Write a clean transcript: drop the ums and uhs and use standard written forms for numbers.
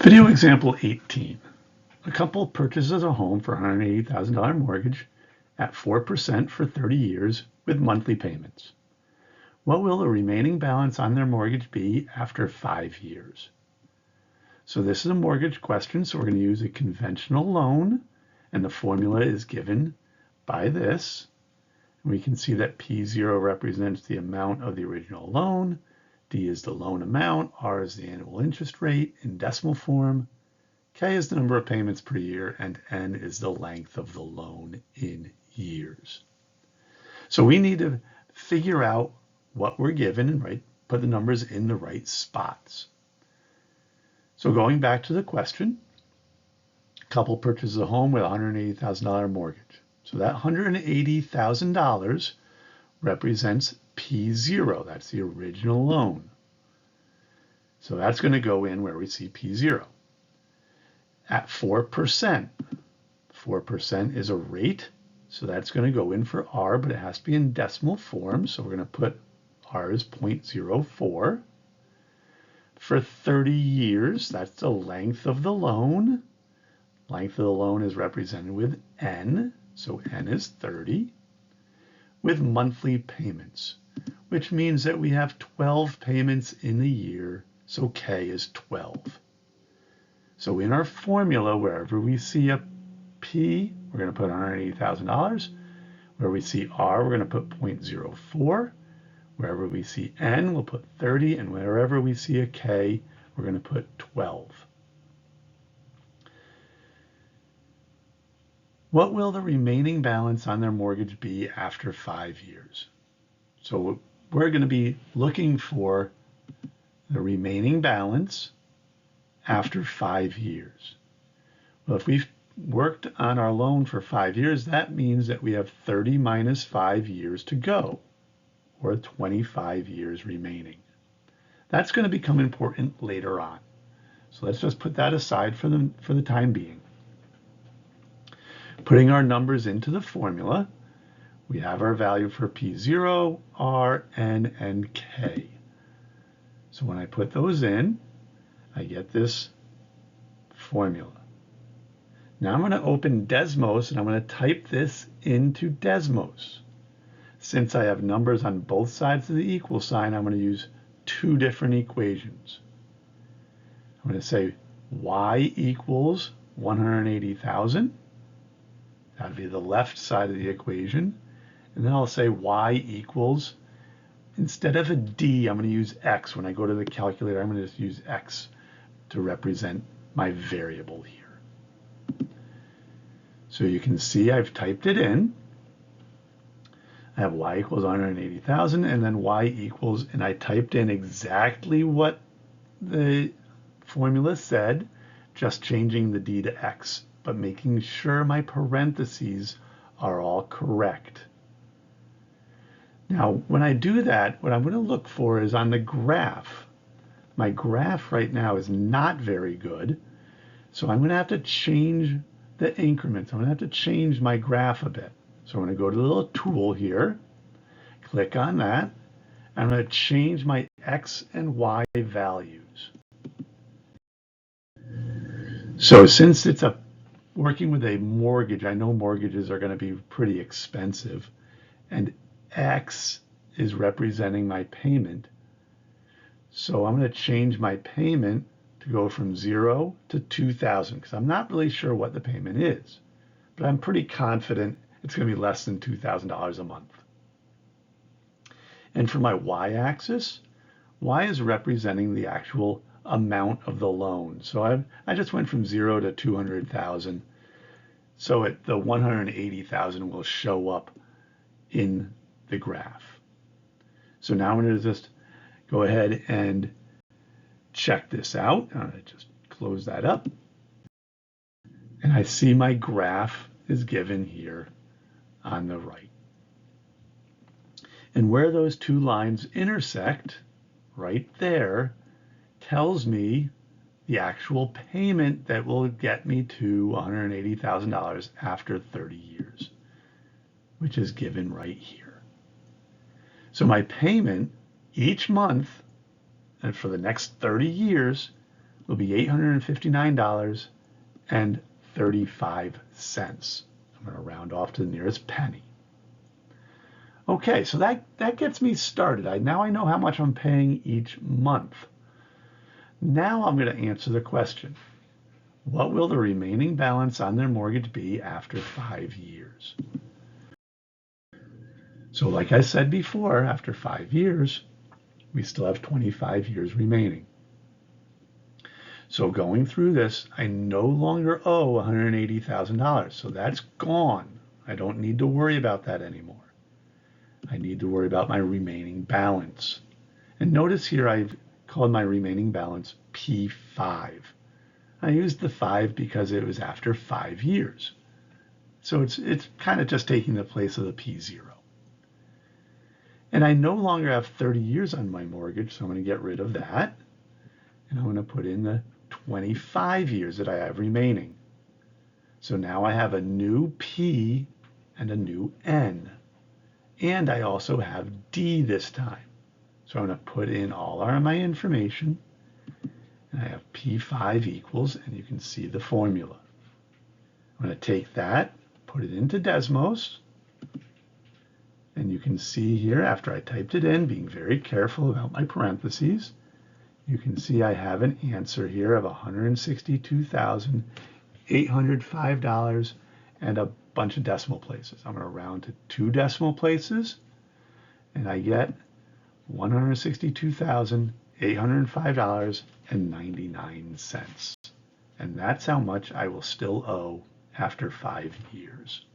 Video example 18. A couple purchases a home for $180,000 mortgage at 4% for 30 years with monthly payments. What will the remaining balance on their mortgage be after 5 years? So this is a mortgage question, so we're going to use a conventional loan, and the formula is given by this. We can see that P0 represents the amount of the original loan, D is the loan amount, R is the annual interest rate in decimal form, K is the number of payments per year, and N is the length of the loan in years. So we need to figure out what we're given and put the numbers in the right spots. So going back to the question, a couple purchases a home with a $180,000 mortgage. So that $180,000 represents P0. That's the original loan. So that's going to go in where we see P0. At 4%, 4% is a rate, so that's going to go in for R, but it has to be in decimal form, so we're going to put R as 0.04. For 30 years, that's the length of the loan. Length of the loan is represented with N, so N is 30, with monthly payments, which means that we have 12 payments in the year, so K is 12. So in our formula, wherever we see a P, we're going to put $180,000. Where we see R, we're going to put 0.04. Wherever we see N, we'll put 30. And wherever we see a K, we're going to put 12. What will the remaining balance on their mortgage be after 5 years? So we're going to be looking for the remaining balance after 5 years. Well, if we've worked on our loan for 5 years, that means that we have 30 minus 5 years to go, or 25 years remaining. That's going to become important later on. So let's just put that aside for the time being. Putting our numbers into the formula, we have our value for P0, R, N, and K. So when I put those in, I get this formula. Now I'm going to open Desmos and I'm going to type this into Desmos. Since I have numbers on both sides of the equal sign, I'm going to use two different equations. I'm going to say y equals 180,000. That would be the left side of the equation. And then I'll say y equals, instead of a D, I'm going to use X. When I go to the calculator, I'm going to just use X to represent my variable here. So you can see I've typed it in. I have y equals 180,000 and then y equals, and I typed in exactly what the formula said, just changing the D to X, but making sure my parentheses are all correct. Now, when I do that, what I'm going to look for is on the graph. My graph right now is not very good, so I'm going to have to change the increments. I'm going to have to change my graph a bit. So I'm going to go to the little tool here, click on that, and I'm going to change my X and Y values. So since it's working with a mortgage, I know mortgages are going to be pretty expensive, and X is representing my payment. So I'm going to change my payment to go from 0 to 2,000 because I'm not really sure what the payment is, but I'm pretty confident it's going to be less than $2,000 a month. And for my y-axis, y is representing the actual amount of the loan. So I just went from 0 to 200,000. So the 180,000 will show up in the graph. So now I'm going to just go ahead and check this out. I'm going to just close that up. And I see my graph is given here on the right. And where those two lines intersect, right there, tells me the actual payment that will get me to $180,000 after 30 years, which is given right here. So my payment each month, and for the next 30 years, will be $859.35. I'm going to round off to the nearest penny. Okay, so that gets me started. Now I know how much I'm paying each month. Now I'm going to answer the question. What will the remaining balance on their mortgage be after 5 years? So like I said before, after 5 years, we still have 25 years remaining. So going through this, I no longer owe $180,000. So that's gone. I don't need to worry about that anymore. I need to worry about my remaining balance. And notice here I've called my remaining balance P5. I used the 5 because it was after 5 years. So it's kind of just taking the place of the P0. And I no longer have 30 years on my mortgage, so I'm going to get rid of that. And I'm going to put in the 25 years that I have remaining. So now I have a new P and a new N. And I also have D this time. So I'm going to put in all of my information. And I have P5 equals, and you can see the formula. I'm going to take that, put it into Desmos. And you can see here, after I typed it in, being very careful about my parentheses, you can see I have an answer here of $162,805 and a bunch of decimal places. I'm going to round to 2 decimal places, and I get $162,805.99. And that's how much I will still owe after 5 years.